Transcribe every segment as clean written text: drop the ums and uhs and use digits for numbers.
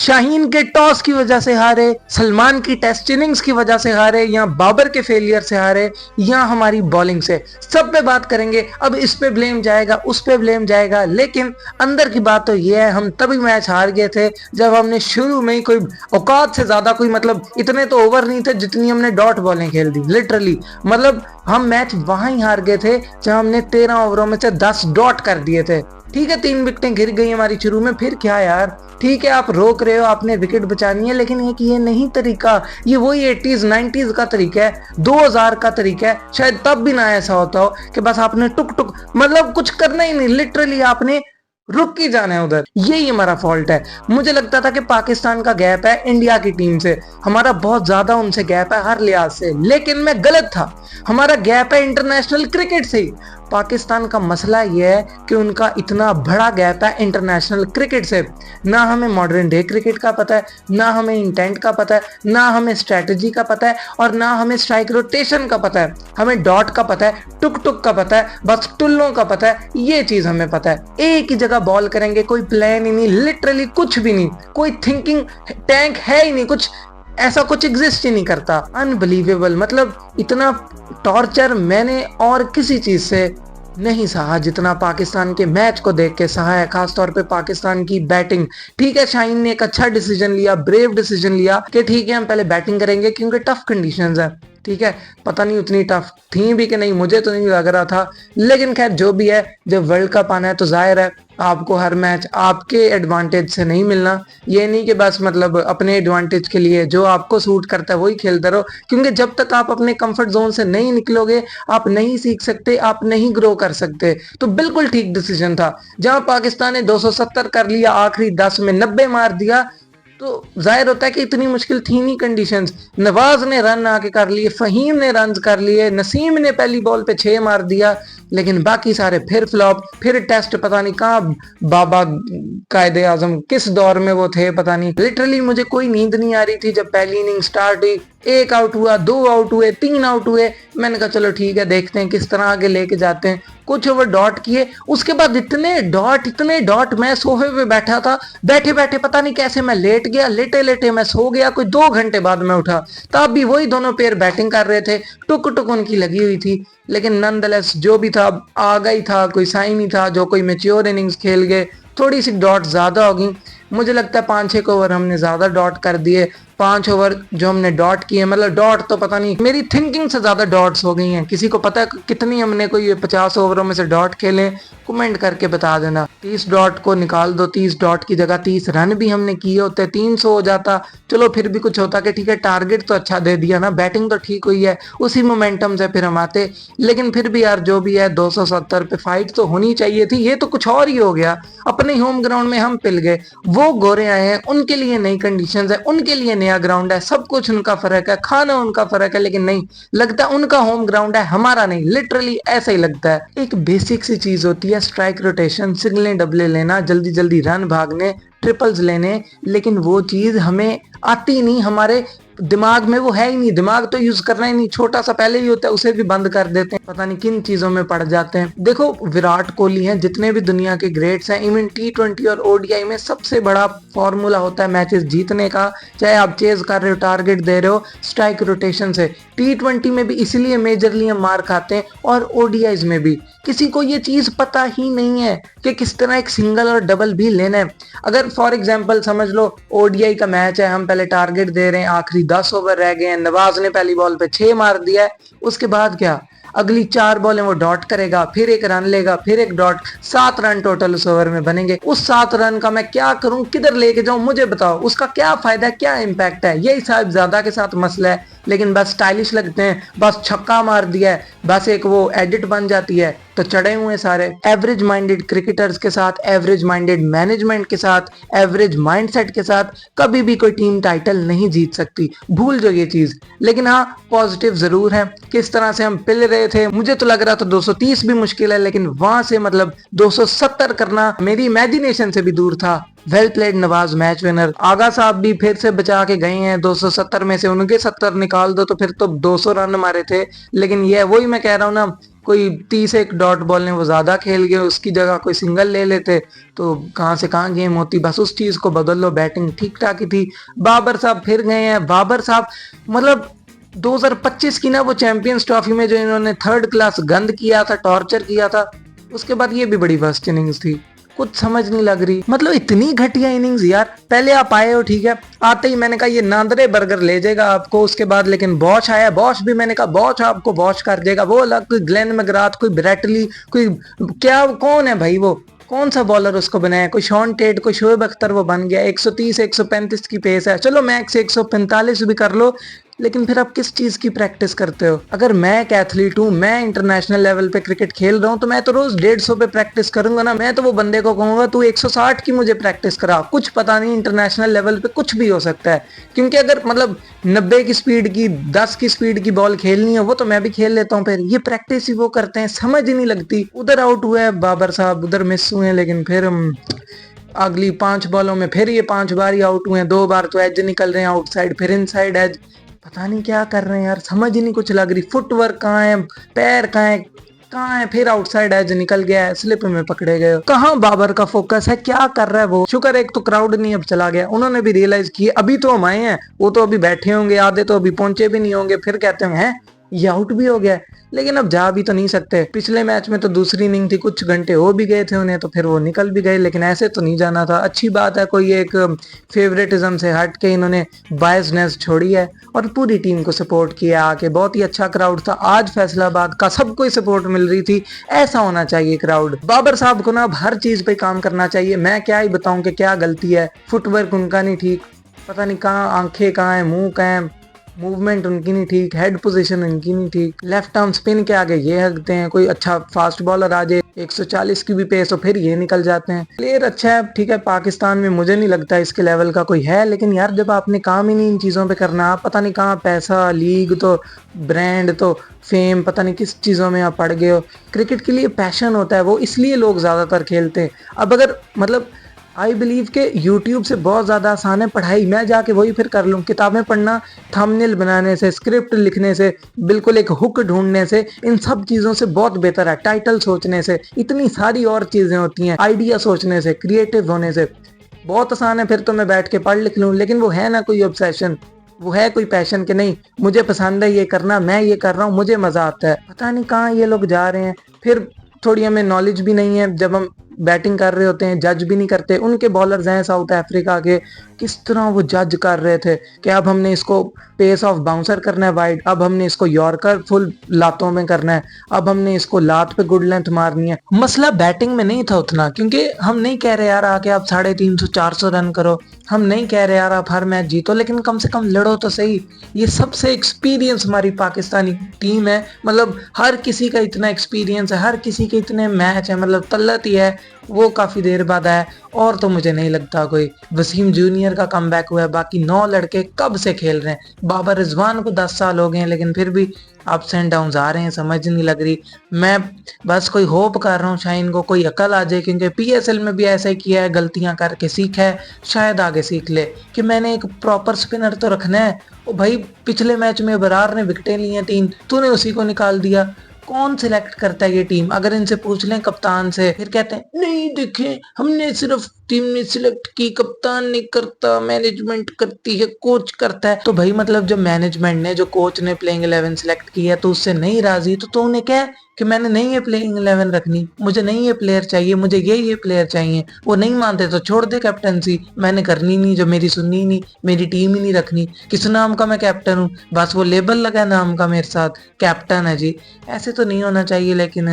शाहीन के टॉस की वजह से हारे, सलमान की टेस्ट इनिंग्स की वजह से हारे, या बाबर के फेलियर से हारे, या हमारी बॉलिंग से, सब पे बात करेंगे। अब इस पे ब्लेम जाएगा, उस पे ब्लेम जाएगा, लेकिन अंदर की बात तो ये है, हम तभी मैच हार गए थे जब हमने शुरू में ही कोई औकात से ज्यादा कोई मतलब इतने तो ओवर नहीं थे जितनी हमने डॉट बॉलिंग खेल दी लिटरली। मतलब हम मैच वहां ही हार गए थे जहां हमने 13 ओवरों में से 10 डॉट कर दिए थे। ठीक है 3 विकेटें गिर गई हमारी शुरू में, फिर क्या यार, ठीक है आप रोक रहे हो, आपने विकेट बचानी है, लेकिन ये नहीं तरीका, ये वही 80s 90s का तरीका है, 2000 का तरीका है। शायद तब भी ना ऐसा होता हो कि बस आपने टुक टुक मतलब कुछ करना ही नहीं, लिटरली आपने रुक ही जाना है उधर। यही हमारा फॉल्ट है। मुझे लगता था कि पाकिस्तान का गैप है इंडिया की टीम से, हमारा बहुत ज्यादा उनसे गैप है हर लिहाज से, लेकिन मैं गलत था। हमारा गैप है इंटरनेशनल क्रिकेट से ही। पाकिस्तान का मसला यह है कि उनका इतना बड़ा गैप है इंटरनेशनल क्रिकेट से। ना हमें मॉडर्न डे क्रिकेट का पता है, ना हमें इंटेंट का पता है, ना हमें स्ट्रेटजी का पता है, और ना हमें स्ट्राइक रोटेशन का पता है। हमें डॉट का पता है, टुक टुक का पता है, बस टुल्लों का पता है, ये चीज हमें पता है। एक ही जगह बॉल करेंगे, कोई प्लान ही नहीं, लिटरली कुछ भी नहीं, कोई थिंकिंग टैंक है ही नहीं, कुछ ऐसा कुछ एग्जिस्ट ही नहीं करता। अनबिलीवेबल, मतलब इतना टॉर्चर मैंने और किसी चीज से नहीं सहा जितना पाकिस्तान के मैच को देख के सहा है, खासतौर पे पाकिस्तान की बैटिंग। ठीक है शाहीन ने एक अच्छा डिसीजन लिया, ब्रेव डिसीजन लिया कि ठीक है हम पहले बैटिंग करेंगे क्योंकि टफ कंडीशंस है। ठीक है पता नहीं उतनी टफ थी भी कि नहीं, मुझे तो नहीं लग रहा था, लेकिन खैर जो भी है, जब वर्ल्ड कप आना है तो जाहिर है आपको हर मैच आपके एडवांटेज से नहीं मिलना। ये नहीं कि बस मतलब अपने एडवांटेज के लिए जो आपको सूट करता है वही खेलते रहो, क्योंकि जब तक आप अपने कंफर्ट जोन से नहीं निकलोगे आप नहीं सीख सकते, आप नहीं ग्रो कर सकते। तो बिल्कुल ठीक डिसीजन था। जहां पाकिस्तान ने 270 कर लिया, आखिरी 10 में 90 मार दिया, तो जाहिर होता है कि इतनी मुश्किल थी नहीं कंडीशंस। नवाज ने रन आके कर लिए, फहीम ने रन कर लिए, नसीम ने पहली बॉल पे 6 मार दिया, लेकिन बाकी सारे फिर फ्लॉप, फिर टेस्ट पता नहीं कहाँ बाबा कायदे आजम किस दौर में वो थे पता नहीं। लिटरली मुझे कोई नींद नहीं आ रही थी जब पहली इनिंग स्टार्ट हुई। 1 आउट हुआ, 2 आउट हुए, 3 आउट हुए, मैंने कहा चलो ठीक है देखते हैं किस तरह आगे लेके जाते हैं। कुछ ओवर डॉट किए, उसके बाद इतने डॉट, मैं सोफे पे बैठा था, बैठे बैठे पता नहीं कैसे मैं लेट गया, लेटे लेटे मैं सो गया, कोई 2 घंटे बाद मैं उठा, तब भी वही दोनों पेयर बैटिंग कर रहे थे, टुक टुक उनकी लगी हुई थी। लेकिन नॉनदलेस जो भी था आ गई था, कोई साइन ही था, जो कोई मैच्योर इनिंग्स खेल गए, थोड़ी सी डॉट ज्यादा होगी। मुझे लगता है 5-6 ओवर हमने ज्यादा डॉट कर दिए। 5 ओवर जो हमने डॉट किए, मतलब डॉट तो पता नहीं मेरी थिंकिंग से ज्यादा डॉट्स हो गई हैं। किसी को पता है कितनी हमने कोई 50 ओवरों में से डॉट खेले, कमेंट करके बता देना। 30 डॉट को निकाल दो, 30 डॉट की जगह 30 रन भी हमने किए होते, 300 हो जाता, चलो फिर भी कुछ होता कि ठीक है टारगेट तो अच्छा दे दिया ना, बैटिंग तो ठीक हुई है, उसी मोमेंटम से फिर हम आते। लेकिन फिर भी यार जो भी है 270 पे फाइट तो होनी चाहिए थी, ये तो कुछ और ही हो गया। अपने होम ग्राउंड में हम पिल गए, वो गोरे आए हैं, उनके लिए नई कंडीशंस है, उनके लिए नया ग्राउंड है, सब कुछ उनका फर्क है, खाना उनका फर्क है, लेकिन नहीं लगता उनका होम ग्राउंड है हमारा नहीं, लिटरली ऐसा ही लगता है। एक बेसिक सी चीज होती है स्ट्राइक रोटेशन, सिंगले डबले लेना, जल्दी जल्दी रन भागने, ट्रिपल्स लेने, लेकिन वो चीज हमें आती नहीं, हमारे दिमाग में वो है ही नहीं, दिमाग तो यूज करना ही नहीं, छोटा सा पहले ही होता है उसे भी बंद कर देते हैं, पता नहीं किन चीजों में पड़ जाते हैं। देखो विराट कोहली हैं, जितने भी दुनिया के ग्रेट्स हैं, इवन T20 और ODI में सबसे बड़ा फॉर्मूला होता है मैचेस जीतने का, चाहे आप चेज कर रहे हो, टारगेट दे रहे हो, स्ट्राइक रोटेशन से। T20 में भी इसीलिए मेजरली हम मार खाते हैं, और ODIs में भी। किसी को ये चीज पता ही नहीं है कि किस तरह एक सिंगल और डबल भी लेना है। अगर फॉर एग्जांपल समझ लो ODI का मैच है, हम पहले टारगेट दे रहे हैं, आखिरी 10 ओवर रह गए हैं, नवाज ने पहली बॉल पे 6 मार दिया है, उसके बाद क्या, अगली 4 बॉलें वो डॉट करेगा, फिर एक रन लेगा, फिर एक डॉट, 7 रन टोटल उस ओवर में बनेंगे। उस 7 रन का मैं क्या करूं, किधर लेके जाऊं, मुझे बताओ, उसका क्या फायदा, क्या इंपैक्ट है। यही साहब ज्यादा के साथ मसला है, लेकिन बस स्टाइलिश लगते हैं, बस छक्का मार दिया है, बस एक वो एडिट बन जाती है तो चढ़े हुए सारे। एवरेज माइंडेड क्रिकेटर्स के साथ, एवरेज माइंडेड मैनेजमेंट के साथ, एवरेज माइंडसेट के साथ कभी भी कोई टीम टाइटल नहीं जीत सकती, भूल जो ये चीज। लेकिन हाँ पॉजिटिव जरूर है, किस तरह से हम पिल रहे थे, मुझे तो लग रहा था 230 भी मुश्किल है, लेकिन वहां से मतलब 270 करना मेरी इमेजिनेशन से भी दूर था। Well played Nawaz, match winner. Agha साहब भी फिर से बचा के गए हैं, 270 में से उनके 70 निकाल दो तो फिर तो 200 रन मारे थे। लेकिन ये वही मैं कह रहा हूँ ना, कोई 30 डॉट बॉल ने वो ज्यादा खेल गए, उसकी जगह कोई सिंगल ले लेते तो कहाँ से कहाँ गेम होती। बस उस चीज को बदल लो, बैटिंग ठीक ठाक ही थी। बाबर साहब फिर गए हैं। बाबर साहब मतलब 2025 की ना वो चैंपियंस ट्रॉफी में जो इन्होंने थर्ड क्लास गंद किया था, टॉर्चर किया था, उसके बाद ये भी बड़ी वर्स्ट इनिंग्स थी। कुछ समझ नहीं लग रही, मतलब इतनी घटिया इनिंग्स यार। पहले आप आए हो ठीक है, आते ही मैंने कहा ये नांदरे बर्गर ले जाएगा आपको, उसके बाद लेकिन बॉश आया, बॉश भी मैंने कहा बॉश आपको वॉश कर देगा। वो अलग, कोई ग्लेन मैकग्राथ, कोई ब्रेटली, कोई क्या, कौन है भाई वो, कौन सा बॉलर उसको बनाया, कोई शॉन टेट, कोई शोएब अख्तर वो बन गया। 130 135 की पेस है, चलो मैक्स 145 भी कर लो, लेकिन फिर आप किस चीज की प्रैक्टिस करते हो? अगर मैं एक एथलीट हूँ, मैं इंटरनेशनल लेवल पे क्रिकेट खेल रहा हूँ, तो मैं तो रोज 150 पे प्रैक्टिस करूंगा ना। मैं तो वो बंदे को कहूंगा तू 160 की मुझे प्रैक्टिस करा। कुछ पता नहीं, इंटरनेशनल लेवल पे कुछ भी हो सकता है, क्योंकि अगर मतलब 90 की स्पीड की, 10 की स्पीड की बॉल खेलनी है वो तो मैं भी खेल लेता हूँ। फिर ये प्रैक्टिस ही वो करते हैं, समझ ही नहीं लगती। उधर आउट हुए बाबर साहब, उधर मिस हुए, लेकिन फिर अगली 5 बॉलों में फिर ये 5 बार ही आउट हुए। 2 बार तो एज निकल रहे हैं आउटसाइड, फिर इनसाइड एज। पता नहीं क्या कर रहे हैं यार, समझ ही नहीं कुछ लग रही। फुटवर्क कहाँ है, पैर कहाँ है, कहाँ है? फिर आउटसाइड एज निकल गया है, स्लिप में पकड़े गए। कहाँ बाबर का फोकस है, क्या कर रहा है वो? शुक्र एक तो क्राउड नहीं अब चला गया, उन्होंने भी रियलाइज किया। अभी तो हम आए हैं, वो तो अभी बैठे होंगे, आधे तो अभी पहुंचे भी नहीं होंगे, फिर कहते हैं हैं ये आउट भी हो गया। लेकिन अब जा भी तो नहीं सकते। पिछले मैच में तो दूसरी इनिंग थी, कुछ घंटे हो भी गए थे उन्हें, तो फिर वो निकल भी गए, लेकिन ऐसे तो नहीं जाना था। अच्छी बात है, कोई एक फेवरेटिज्म से हट के इन्होंने बायसनेस छोड़ी है और पूरी टीम को सपोर्ट किया आके। बहुत ही अच्छा क्राउड था आज फैसलाबाद का, सबको सपोर्ट मिल रही थी। ऐसा होना चाहिए क्राउड। बाबर साहब को ना अब हर चीज पे काम करना चाहिए। मैं क्या ही बताऊं कि क्या गलती है। फुटवर्क उनका नहीं ठीक, पता नहीं कहाँ आंखें कहाँ है, मुंह कहाँ है, मूवमेंट उनकी नहीं ठीक, हेड पोजीशन उनकी नहीं ठीक, लेफ्ट आर्म स्पिन के आगे ये हकते हैं। कोई अच्छा फास्ट बॉलर आ जाए 140 की भी पेस हो, फिर ये निकल जाते हैं। प्लेयर अच्छा है ठीक है, पाकिस्तान में मुझे नहीं लगता इसके लेवल का कोई है, लेकिन यार जब आपने काम ही नहीं इन चीजों पे करना, आप पता नहीं कहाँ पैसा, लीग तो, ब्रांड तो, फेम, पता नहीं किस चीजों में आप पड़ गए हो। क्रिकेट के लिए पैशन होता है, वो इसलिए लोग ज्यादातर खेलते हैं। अब अगर मतलब आई बिलीव के यूट्यूब से बहुत ज़्यादा आसान है पढ़ाई, मैं जाके वही फिर कर लूँ। किताबें पढ़ना थंबनेल बनाने से, स्क्रिप्ट लिखने से, बिल्कुल एक हुक ढूंढने से, इन सब चीज़ों से बहुत बेहतर है। टाइटल सोचने से, इतनी सारी और चीज़ें होती हैं, आइडिया सोचने से, क्रिएटिव होने से बहुत आसान है। फिर तो मैं बैठ के पढ़ लिख लूँ, लेकिन वो है ना कोई ऑब्सेशन, वो है कोई पैशन के नहीं मुझे पसंद है ये करना, मैं ये कर रहा हूँ, मुझे मजा आता है। पता नहीं कहाँ ये लोग जा रहे हैं। फिर थोड़ी हमें नॉलेज भी नहीं है, जब हम बैटिंग कर रहे होते हैं जज भी नहीं करते। उनके बॉलर्स हैं साउथ अफ्रीका के, किस तरह वो जज कर रहे थे कि अब हमने इसको पेस ऑफ बाउंसर करना है वाइड, अब हमने इसको यॉर्कर फुल लातों में करना है, अब हमने इसको लात पे गुड लेंथ मारनी है। मसला बैटिंग में नहीं था उतना, क्योंकि हम नहीं कह रहे यार आके आप 350 400 रन करो, हम नहीं कह रहे यार आप हर मैच जीतो, लेकिन कम से कम लड़ो तो सही। ये सबसे एक्सपीरियंस हमारी पाकिस्तानी टीम है, मतलब हर किसी का इतना एक्सपीरियंस है, हर किसी के इतने मैच है, मतलब तल्लत ही है। वो काफी देर बाद आया, और तो मुझे नहीं लगता कोई। वसीम जूनियर का कमबैक हुआ है, बाकी 9 लड़के कब से खेल रहे हैं। बाबर रिजवान को 10 साल हो गए हैं, लेकिन फिर भी अप्स एंड डाउन आ रहे हैं, समझ नहीं लग रही। मैं बस कोई होप कर रहा हूँ शाइन को कोई अकल आ जाए, क्योंकि पीएसएल में भी ऐसा ही किया है, गलतियां करके सीखा है, शायद आगे सीख ले कि मैंने एक प्रॉपर स्पिनर तो रखना है। ओ भाई पिछले मैच में बरार ने विकेटें ली हैं 3, तूने उसी को निकाल दिया। कौन सिलेक्ट करता है ये टीम? अगर इनसे पूछ लें कप्तान से, फिर कहते हैं नहीं देखें हमने सिर्फ टीम ने सिलेक्ट की, कप्तान नहीं करता, मैनेजमेंट करती है, कोच करता है। तो भाई मतलब जब मैनेजमेंट ने, जो कोच ने प्लेइंग 11 सिलेक्ट की है, तो उससे नहीं राजी तो उन्हें क्या है कि मैंने नहीं ये प्लेइंग 11 रखनी, मुझे नहीं ये प्लेयर चाहिए, मुझे ये प्लेयर चाहिए। वो नहीं मानते तो छोड़ दे कैप्टनसी, मैंने करनी नहीं, जो मेरी सुननी नहीं, मेरी टीम ही नहीं रखनी। किस नाम का मैं कैप्टन हूँ? बस वो लेबल लगा नाम का मेरे साथ, कैप्टन है जी। ऐसे तो नहीं होना चाहिए, लेकिन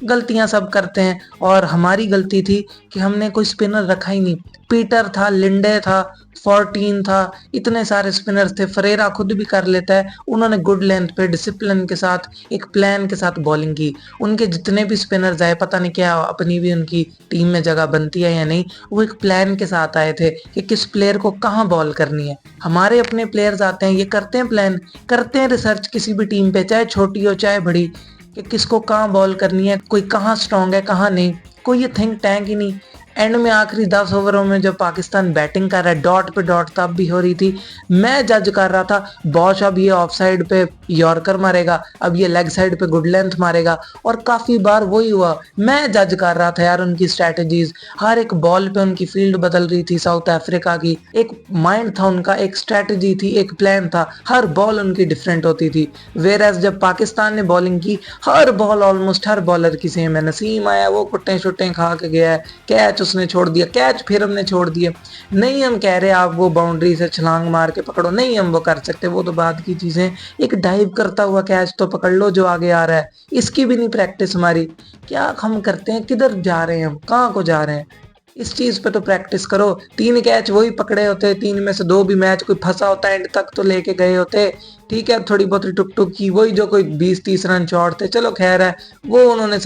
गलतियां सब करते हैं, और हमारी गलती थी कि हमने कोई स्पिनर रखा ही नहीं। पीटर था, लिंडे था, 14 था, इतने सारे स्पिनर्स थे। फरेरा खुद भी कर लेता है। उन्होंने गुड लेंथ पे डिसिप्लिन के साथ, एक प्लान के साथ बॉलिंग की। उनके जितने भी स्पिनर्स आए, पता नहीं क्या अपनी भी उनकी टीम में जगह बनती है या नहीं, वो एक प्लान के साथ आए थे कि किस प्लेयर को कहाँ बॉल करनी है। हमारे अपने प्लेयर्स आते हैं, ये करते हैं प्लान, करते हैं रिसर्च किसी भी टीम पे, चाहे छोटी हो चाहे बड़ी, कि किसको कहाँ बॉल करनी है, कोई कहाँ स्ट्रांग है कहाँ नहीं। कोई ये थिंक टैंक ही नहीं। एंड में आखिरी 10 ओवरों में जब पाकिस्तान बैटिंग कर रहा है, डॉट पे डॉट तब भी हो रही थी, मैं जज कर रहा था बॉश अब ये ऑफ साइड पे यॉर्कर मारेगा, अब ये लेग साइड पे गुड लेंथ मारेगा। और काफी बार वही हुआ, मैं जज कर रहा था यार उनकी स्ट्रेटजीज, हर एक बॉल पे उनकी फील्ड बदल रही थी साउथ अफ्रीका की, एक माइंड था उनका, एक स्ट्रेटजी थी, एक प्लान था, हर बॉल उनकी डिफरेंट होती थी। वेयर जब पाकिस्तान ने बॉलिंग की, हर बॉल ऑलमोस्ट हर बॉलर की सेम है। नसीम आया, वो कुट्टे शुट्टे खा के गया है, कैच उसने छोड़ दिया, कैच फिर हमने छोड़ दिए। नहीं हम कह रहे आप वो बाउंड्री से छलांग मार के पकड़ो, नहीं हम वो कर सकते, वो तो बात की चीजें। एक डाइव करता हुआ कैच तो पकड़ लो जो आगे आ रहा है, इसकी भी नहीं प्रैक्टिस हमारी। क्या हम करते हैं, किधर जा रहे हैं हम, कहाँ को जा रहे हैं, इस चीज पे तो प्रैक्टिस करो। 3 कैच वही पकड़े होते, 3 में से 2 भी मैच कोई फंसा होता एंड तक तो लेके गए होते। ठीक है, थोड़ी बहुत टुक टुक की, वही जो कोई 20-30 रन छोड़ते, चलो खैर है, वो उन्होंने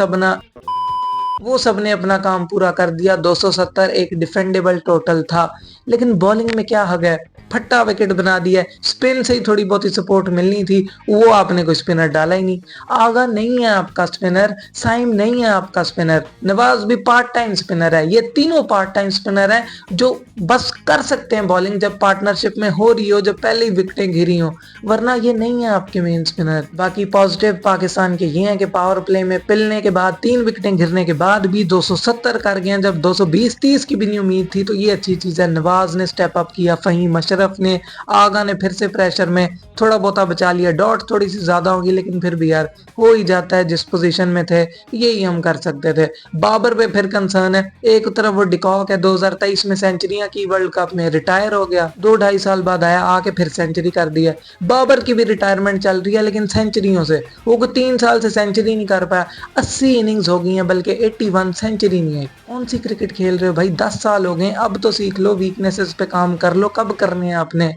सबने अपना काम पूरा कर दिया। 270 एक डिफेंडेबल टोटल था। लेकिन बॉलिंग में क्या हग है, फट्टा विकेट बना दिया। स्पिन से ही थोड़ी बहुत ही सपोर्ट मिलनी थी, वो आपने कोई स्पिनर डाला ही नहीं। आगा नहीं है आपका स्पिनर, साइम नहीं है आपका स्पिनर, नवाज भी पार्ट टाइम स्पिनर है। ये तीनों पार्ट टाइम स्पिनर हैं जो बस कर सकते हैं बॉलिंग जब पार्टनरशिप में हो रही हो, जब पहले ही विकेटें घिरी हो, वरना ये नहीं है आपके मेन स्पिनर। बाकी पॉजिटिव पाकिस्तान के ये हैं कि पावर प्ले में पिलने के बाद, 3 विकेटें घिरने के बाद भी 270 कर गए, जब 220-30 की भी नहीं उम्मीद थी, तो ये अच्छी चीज है। नवाज ने स्टेप अप किया, फहीम अशरफ ने, आगा ने फिर से प्रेशर में थोड़ा बहुत बचा लिया। डॉट थोड़ी सी ज्यादा होगी लेकिन फिर भी यार हो ही जाता है, जिस पोजीशन में थे यही हम कर सकते थे। बाबर पे फिर कंसर्न है, एक तरफ वो डिकॉक है, 2023 में सेंचुरियां की, वर्ल्ड कप में रिटायर हो गया, 2-2.5 साल बाद आया, आके फिर सेंचुरी कर दिया। बाबर की भी रिटायरमेंट चल रही है लेकिन सेंचुरियों से, वो 3 साल से सेंचुरी नहीं कर पाया। 80 इनिंग्स हो गई हैं, बल्कि 81, सेंचुरी नहीं है। कौन सी क्रिकेट खेल रहे हो भाई, 10 साल हो गए, अब तो सीख लो, वीकनेसेस पे काम कर लो, कब करने हैं आपने,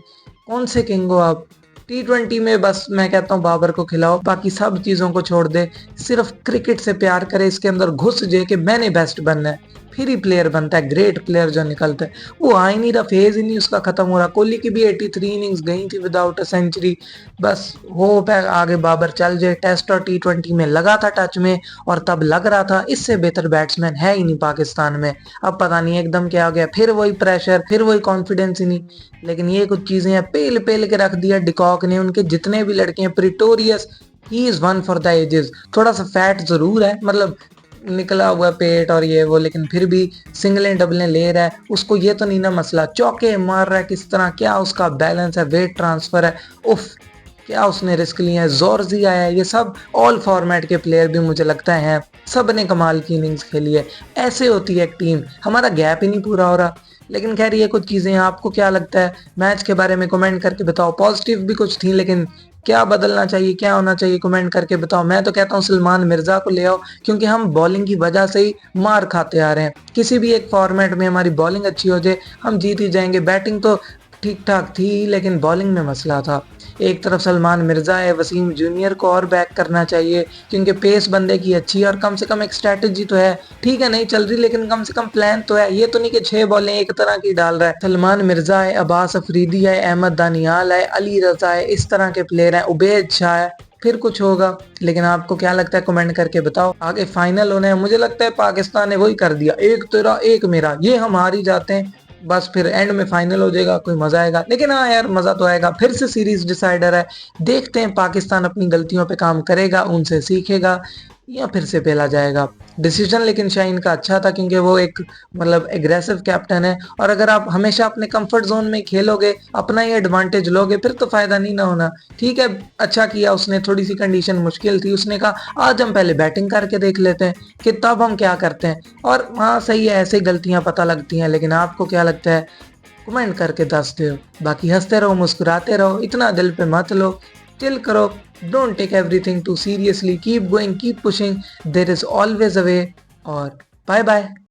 कौन से किंग हो आप। T20 में बस मैं कहता हूँ बाबर को खिलाओ, बाकी सब चीजों को छोड़ दे, सिर्फ क्रिकेट से प्यार करे, इसके अंदर घुस जाए कि मैंने बेस्ट बनना है, फिर ही प्लेयर बनता है, ग्रेट प्लेयर जो निकलता है। वो आ ही नहीं रहा, फेज ही नहीं उसका खत्म हो रहा। कोहली की भी 83 इनिंग्स गई थी विदाउट अ सेंचुरी। बस होप है आगे बाबर चल जाए, टेस्ट और T20 में लगा था टच में, और तब लग रहा था इससे बेहतर बैट्समैन है ही नहीं पाकिस्तान में। अब पता नहीं एकदम क्या हो गया, फिर वही प्रेशर, फिर वही कॉन्फिडेंस ही नहीं। लेकिन ये कुछ चीजें हैं, पेल पेल के रख दिया डिकॉक ने, उनके जितने भी लड़के हैं, Pretorius, he is one for the ages. थोड़ा सा फैट जरूर है, मतलब निकला हुआ पेट और ये वो, लेकिन फिर भी सिंगलें डबलें ले रहा है, उसको ये तो नहीं ना मसला, चौके मार रहा है किस तरह, क्या उसका बैलेंस है, वेट ट्रांसफर है, उफ क्या उसने रिस्क लिया है, जोरजी आया है, ये सब ऑल फॉर्मेट के प्लेयर भी मुझे लगता है सब ने कमाल की इनिंग्स खेली है। ऐसे होती है एक टीम, हमारा गैप ही नहीं पूरा हो रहा। लेकिन खैर ये कुछ चीजें, आपको क्या लगता है मैच के बारे में कमेंट करके बताओ। पॉजिटिव भी कुछ थी, लेकिन क्या बदलना चाहिए, क्या होना चाहिए, कमेंट करके बताओ। मैं तो कहता हूँ सलमान मिर्जा को ले आओ, क्योंकि हम बॉलिंग की वजह से ही मार खाते आ रहे हैं। किसी भी एक फॉर्मेट में हमारी बॉलिंग अच्छी हो जाए, हम जीत ही जाएंगे। बैटिंग तो ठीक ठाक थी लेकिन बॉलिंग में मसला था। एक तरफ सलमान मिर्जा है, वसीम जूनियर को और बैक करना चाहिए, क्योंकि पेस बंदे की अच्छी है और कम से कम एक स्ट्रेटजी तो है। ठीक है नहीं चल रही लेकिन कम से कम प्लान तो है, ये तो नहीं कि 6 बॉलें एक तरह की डाल रहा है। सलमान मिर्जा है, अब्बास अफरीदी है, अहमद दानियाल है, अली रजा है, इस तरह के प्लेयर हैं, उबैद शाह है, फिर कुछ होगा। लेकिन आपको क्या लगता है कमेंट करके बताओ। आगे फाइनल होने हैं, मुझे लगता है पाकिस्तान ने वही कर दिया, एक तेरा एक मेरा, ये हम हार ही जाते हैं, बस फिर एंड में फाइनल हो जाएगा, कोई मजा आएगा। लेकिन हाँ यार मजा तो आएगा, फिर से सीरीज डिसाइडर है। देखते हैं पाकिस्तान अपनी गलतियों पे काम करेगा, उनसे सीखेगा, या फिर से पेला जाएगा। डिसीजन लेकिन शाइन का अच्छा था, क्योंकि वो एक मतलब एग्रेसिव कैप्टन है, और अगर आप हमेशा अपने कंफर्ट जोन में खेलोगे, अपना ही एडवांटेज लोगे, फिर तो फायदा नहीं ना होना। ठीक है अच्छा किया उसने, थोड़ी सी कंडीशन मुश्किल थी, उसने कहा आज हम पहले बैटिंग करके देख लेते हैं कि तब हम क्या करते हैं। और हाँ सही है, ऐसे गलतियां पता लगती हैं। लेकिन आपको क्या लगता है कमेंट करके दस दो। बाकी हंसते रहो, मुस्कुराते रहो, इतना दिल पे मत लो, चिल करो, don't take everything too seriously, keep going, keep pushing, there is always a way, और बाय बाय।